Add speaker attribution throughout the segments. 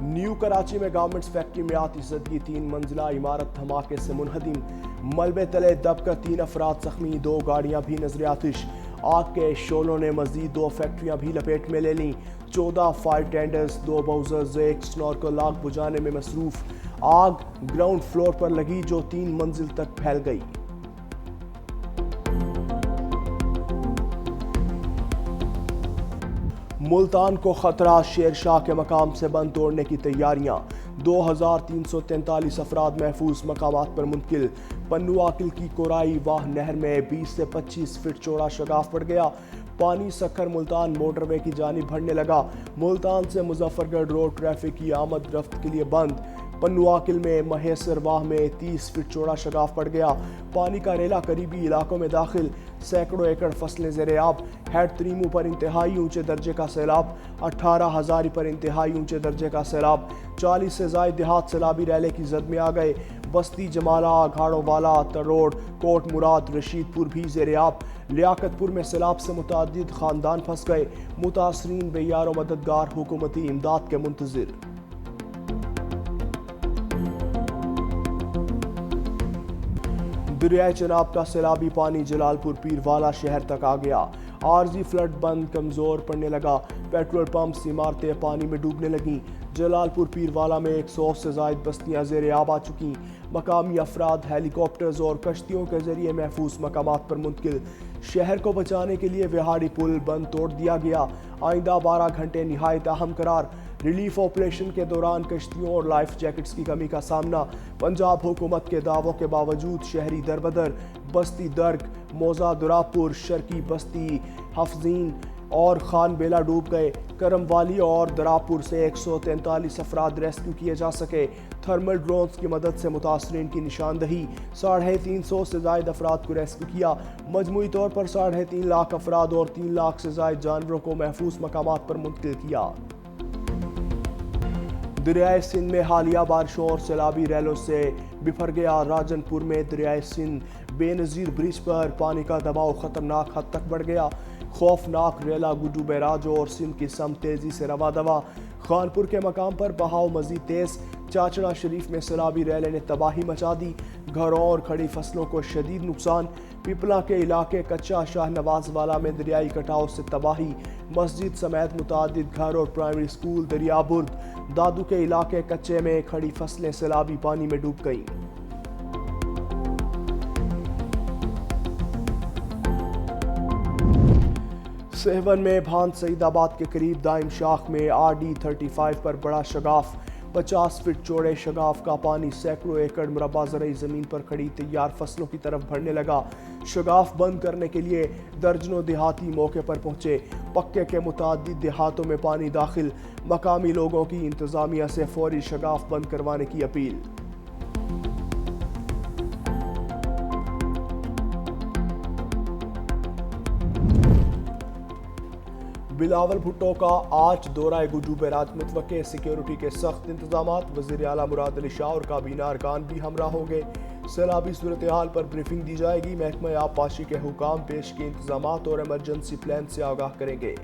Speaker 1: New Karachi میں garments factory میں آتش زدگی، 3 منزلہ عمارت دھماکے سے منہدم، ملبے تلے دب کر 3 افراد زخمی، 2 گاڑیاں بھی نظر آتش۔ آگ کے شعلوں نے مزید 2 فیکٹریاں بھی لپیٹ میں لے لیں، 14 فائر ٹینڈرز، 2 باؤزرز، 1 سنورکل آگ بجھانے میں مصروف۔ آگ گراؤنڈ فلور پر لگی جو 3 منزل تک پھیل گئی۔ ملتان کو خطرہ، شیر شاہ کے مقام سے بند توڑنے کی تیاریاں، 2343 افراد محفوظ مقامات پر منتقل۔ پنو عاقل کی کورائی واہ نہر میں 20 سے 25 فٹ چوڑا شگاف پڑ گیا، پانی سکھر ملتان موٹر وے کی جانب بڑھنے لگا۔ ملتان سے مظفر گڑھ روڈ ٹریفک کی آمد رفت کے لیے بند۔ پنو عاقل میں مہیسر واہ میں 30 فٹ چوڑا شگاف پڑ گیا، پانی کا ریلا قریبی علاقوں میں داخل، سینکڑوں ایکڑ فصلیں زیر آب۔ ہیڈ تریمو پر انتہائی اونچے درجے کا سیلاب، 18 ہزاری پر انتہائی اونچے درجے کا سیلاب، 40 سے زائد دیہات سیلابی ریلے کی زد میں آ گئے۔ بستی جمالہ، گھاڑوں والا، تروڑ، کوٹ مراد، رشید پور بھی زیر آب۔ لیاقت پور میں سیلاب سے متعدد خاندان پھنس گئے، متاثرین بے یار و مددگار حکومتی امداد کے منتظر۔ دریائے چناب کا سیلابی پانی جلال پور پیر والا شہر تک آ گیا، عارضی فلڈ بند کمزور پڑنے لگا، پیٹرول پمپس عمارتیں پانی میں ڈوبنے لگیں۔ جلال پور پیر والا میں 100 سے زائد بستیاں زیر آب آ چکیں، مقامی افراد ہیلی کاپٹرز اور کشتیوں کے ذریعے محفوظ مقامات پر منتقل۔ شہر کو بچانے کے لیے وہاڑی پل بند توڑ دیا گیا، آئندہ 12 گھنٹے نہایت اہم قرار۔ ریلیف آپریشن کے دوران کشتیوں اور لائف جیکٹس کی کمی کا سامنا، پنجاب حکومت کے دعووں کے باوجود شہری دربدر۔ بستی درگ، موزہ دراپور، شرقی بستی حفظین اور خان بیلا ڈوب گئے، کرم والی اور دراپور سے 143 افراد ریسکیو کیے جا سکے۔ تھرمل ڈرونز کی مدد سے متاثرین کی نشاندہی، 350 سے زائد افراد کو ریسکیو کیا، مجموعی طور پر 3.5 لاکھ افراد اور 3 لاکھ سے زائد جانوروں کو محفوظ مقامات پر منتقل کیا۔ دریائے سندھ میں حالیہ بارشوں اور سیلابی ریلوں سے بفر گیا، راجن پور میں دریائے سندھ بے نظیر برج پر پانی کا دباؤ خطرناک حد تک بڑھ گیا، خوفناک ریلا گڈو بیراج اور سندھ کی سمت تیزی سے رواں دواں۔ خانپور کے مقام پر بہاؤ مزید تیز، چاچڑا شریف میں سیلابی ریلے نے تباہی مچا دی، گھروں اور کھڑی فصلوں کو شدید نقصان۔ پیپلا کے علاقے کچا شاہ نواز والا میں دریائی کٹاؤ سے تباہی، مسجد سمیت متعدد گھر اور پرائمری اسکول دریا برد۔ دادو کے علاقے کچے میں کھڑی فصلیں سیلابی پانی میں ڈوب گئیں۔ سہون میں بھانت سعید آباد کے قریب دائم شاخ میں RD 35 پر بڑا شگاف، 50 فٹ چوڑے شگاف کا پانی سینکڑوں ایکڑ مربع زرعی زمین پر کھڑی تیار فصلوں کی طرف بڑھنے لگا۔ شگاف بند کرنے کے لیے درجنوں دیہاتی موقع پر پہنچے، پکے کے متعدد دیہاتوں میں پانی داخل، مقامی لوگوں کی انتظامیہ سے فوری شگاف بند کروانے کی اپیل۔ بلاول بھٹو کا آج دورہ گڈو بیراج متوقع، سیکیورٹی کے سخت انتظامات، وزیر اعلیٰ مراد علی شاہ اور کابینہ ارکان بھی ہمراہ ہوں گے۔ سیلابی صورتحال پر بریفنگ دی جائے گی، محکمہ آبپاشی کے حکام پیش کے انتظامات اور ایمرجنسی پلان سے آگاہ کریں گے۔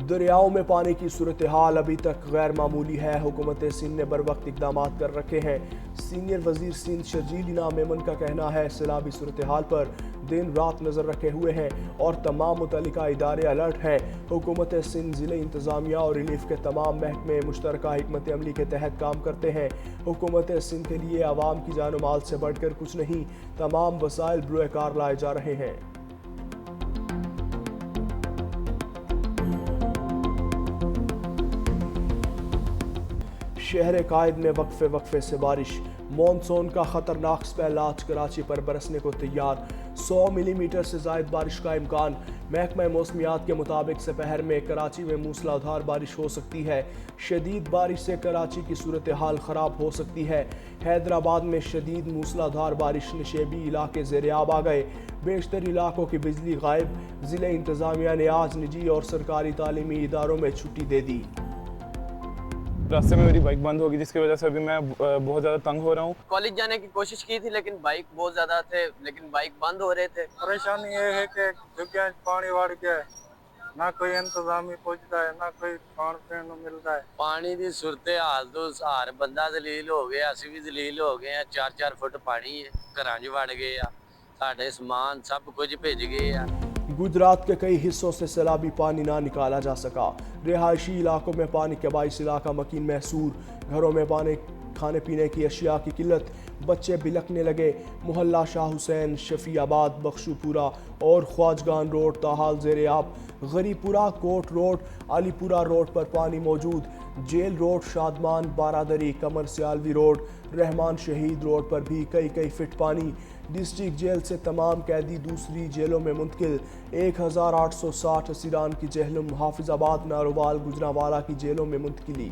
Speaker 1: دریاؤں میں پانی کی صورتحال ابھی تک غیر معمولی ہے، حکومت سندھ نے بروقت اقدامات کر رکھے ہیں۔ سینئر وزیر سندھ شرجیل انعام میمن کا کہنا ہے سیلابی صورتحال پر دن رات نظر رکھے ہوئے ہیں اور تمام متعلقہ ادارے الرٹ ہیں۔ حکومت سندھ ضلع انتظامیہ اور ریلیف کے تمام محکمے مشترکہ حکمت عملی کے تحت کام کرتے ہیں۔ حکومت سندھ کے لیے عوام کی جان و مال سے بڑھ کر کچھ نہیں، تمام وسائل بروئے کار لائے جا رہے ہیں۔ شہر قائد میں وقفے سے بارش، مونسون کا خطرناک سپیل آج کراچی پر برسنے کو تیار، 100 ملی میٹر سے زائد بارش کا امکان۔ محکمہ موسمیات کے مطابق سپہر میں کراچی میں موسلادھار بارش ہو سکتی ہے، شدید بارش سے کراچی کی صورتحال خراب ہو سکتی ہے۔ حیدرآباد میں شدید موسلادھار بارش، نشیبی علاقے زیر آب آ گئے، بیشتر علاقوں کی بجلی غائب، ضلع انتظامیہ نے آج نجی اور سرکاری تعلیمی اداروں میں چھٹی دے دی۔
Speaker 2: راستے میں میری بائک بند ہوگی جس کی وجہ سے ابھی میں بہت زیادہ تنگ ہو رہا ہوں.
Speaker 3: کالج جانے کی کوشش کی تھی لیکن بائک بہت زیادہ تھے لیکن بائک بند ہو رہے تھے.
Speaker 4: پریشانی یہ ہے کہ جگہ پانی وڑ گیا ہے, نہ کوئی انتظامی پہنچتا ہے, نہ کوئی کھان پین ملتا ہے.
Speaker 3: پانی دی صورتحال تو ہر بندہ ذلیل ہو گیا, اسی بھی ذلیل ہو گئے ہیں. 4-4 فٹ پانی ہے, گھراں وڑ گئے آ, ساڈے سامان سب کچھ بھیج گئے آ.
Speaker 1: گجرات کے کئی حصوں سے سیلابی پانی نہ نکالا جا سکا. رہائشی علاقوں میں پانی کے باعث علاقہ مکین محصور. گھروں میں پانی, کھانے پینے کی اشیاء کی قلت, بچے بلکنے لگے. محلہ شاہ حسین, شفیع آباد, بخشو پورہ اور خواجگان روڈ تاحال زیر آب. غریب پورہ, کوٹ روڈ, علی پورہ روڈ پر پانی موجود. Jail road, Shadman, Baradari, Qamar Sialvi road, Rehman Shaheed road پر بھی کئی فٹ پانی. ڈسٹرکٹ جیل سے تمام قیدی دوسری جیلوں میں منتقل. 1860 اسیران کی جہلم, حافظ آباد, نارووال, گجرانوالہ کی جیلوں میں منتقلی.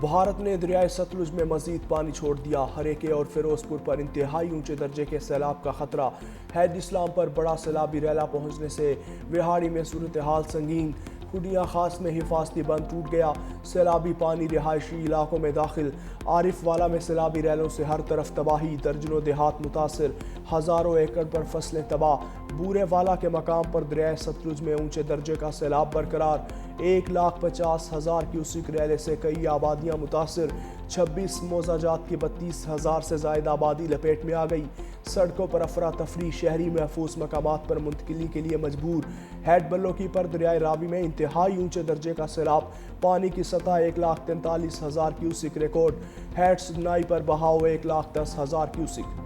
Speaker 1: بھارت نے دریائے ستلج میں مزید پانی چھوڑ دیا. ہریکے اور فیروز پور پر انتہائی اونچے درجے کے سیلاب کا خطرہ. ہیڈ اسلام پر بڑا سیلابی ریلا پہنچنے سے وہاڑی میں صورتحال سنگین. کھڈیاں خاص میں حفاظتی بند ٹوٹ گیا. سیلابی پانی رہائشی علاقوں میں داخل. عارف والا میں سیلابی ریلوں سے ہر طرف تباہی, درجنوں دیہات متاثر, ہزاروں ایکڑ پر فصلیں تباہ. بورے والا کے مقام پر دریائے ستلج میں اونچے درجے کا سیلاب برقرار. 1,50,000 کیوسک ریلے سے کئی آبادیاں متاثر. 26 موضع جات کی 32,000 سے زائد آبادی لپیٹ میں آ گئی. سڑکوں پر افراتفری, شہری محفوظ مقامات پر منتقلی کے لیے مجبور. ہیڈ بلوکی پر دریائے راوی میں انتہائی اونچے درجے کا سیلاب. پانی کی سطح 1,43,000 کیوسک ریکارڈ. ہیڈ سنائی پر بہاؤ 1,10,000 کیوسک.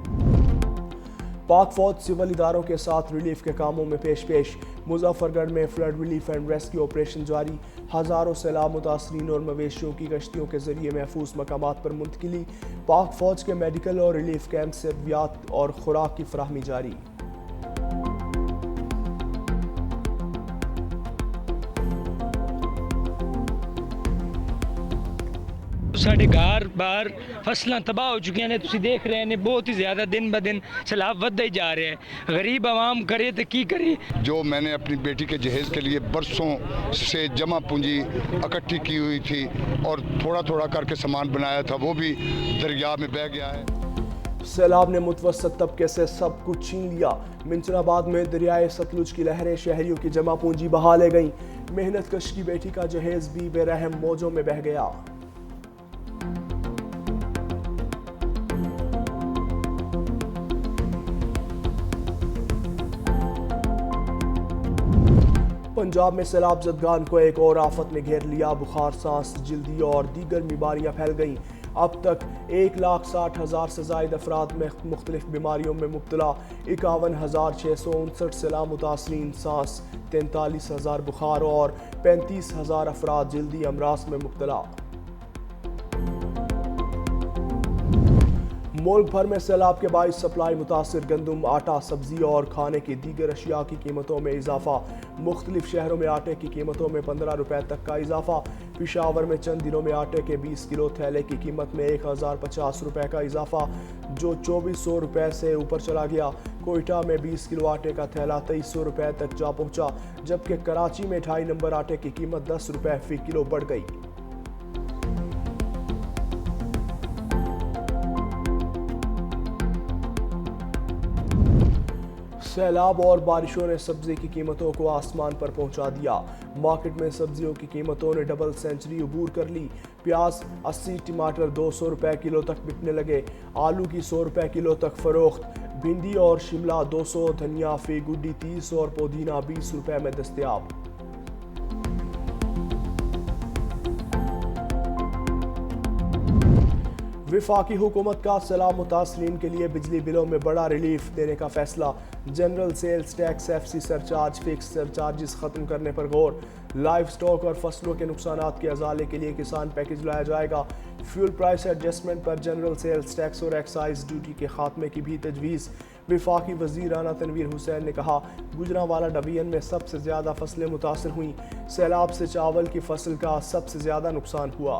Speaker 1: پاک فوج سول اداروں کے ساتھ ریلیف کے کاموں میں پیش. مظفر گڑھ میں flood relief and rescue operation جاری. ہزاروں سیلاب متاثرین اور مویشیوں کی کشتیوں کے ذریعے محفوظ مقامات پر منتقلی. پاک فوج کے میڈیکل اور ریلیف کیمپ سے ادویات اور خوراک کی فراہمی جاری.
Speaker 5: ساڈے گھر بار فصلاں تباہ ہو چکی ہیں. تسی دیکھ رہے ہیں بہت ہی زیادہ دن بدن سیلاب ودتا ہی جا رہے ہیں. غریب عوام کرے تو کی کرے.
Speaker 6: جو میں نے اپنی بیٹی کے جہیز کے لیے برسوں سے جمع پونجی اکٹھی کی ہوئی تھی اور تھوڑا تھوڑا کر کے سامان بنایا تھا, وہ بھی دریا میں بہہ گیا ہے.
Speaker 1: سیلاب نے متوسط طبقے سے سب کچھ چھین لیا. منچن آباد میں دریائے ستلج کی لہریں شہریوں کی جمع پونجی بہا لے گئیں. محنت کش کی بیٹی کا جہیز بھی بے رحم موجوں میں بہہ گیا. پنجاب میں سیلاب زدگان کو ایک اور آفت نے گھیر لیا. بخار, سانس, جلدی اور دیگر بیماریاں پھیل گئیں. اب تک 1,60,000 سے زائد افراد میں مختلف بیماریوں میں مبتلا. 51,659 سیلاب متاثرین, سانس, 43,000 بخار اور 35,000 افراد جلدی امراض میں مبتلا. ملک بھر میں سیلاب کے باعث سپلائی متاثر. گندم, آٹا, سبزی اور کھانے کی دیگر اشیاء کی قیمتوں میں اضافہ. مختلف شہروں میں آٹے کی قیمتوں میں 15 روپے تک کا اضافہ. پشاور میں چند دنوں میں آٹے کے 20 کلو تھیلے کی قیمت میں 1,050 روپے کا اضافہ, جو 2,400 روپے سے اوپر چلا گیا. کوئٹہ میں 20 کلو آٹے کا تھیلا 2,300 روپے تک جا پہنچا, جبکہ کراچی میں 2.5 نمبر آٹے کی قیمت 10 روپے فی کلو بڑھ گئی. سیلاب اور بارشوں نے سبزی کی قیمتوں کو آسمان پر پہنچا دیا. مارکیٹ میں سبزیوں کی قیمتوں نے ڈبل سینچری عبور کر لی. پیاز 80, ٹماٹر 200 روپے کلو تک بکنے لگے. آلو کی 100 روپے کلو تک فروخت. بھنڈی اور شملہ 200, دھنیا فی گڈی 30 اور پودینہ 20 روپے میں دستیاب. وفاقی حکومت کا سیلاب متاثرین کے لیے بجلی بلوں میں بڑا ریلیف دینے کا فیصلہ. General sales tax, F C surcharge, fix surcharges ختم کرنے پر غور. لائف سٹاک اور فصلوں کے نقصانات کے ازالے کے لیے کسان پیکج لایا جائے گا. فیول پرائس ایڈجسٹمنٹ پر جنرل سیلز ٹیکس اور ایکسائز ڈیوٹی کے خاتمے کی بھی تجویز. وفاقی وزیر رانا تنویر حسین نے کہا, گوجرانوالہ ڈویژن میں سب سے زیادہ فصلیں متاثر ہوئیں. سیلاب سے چاول کی فصل کا سب سے زیادہ نقصان ہوا.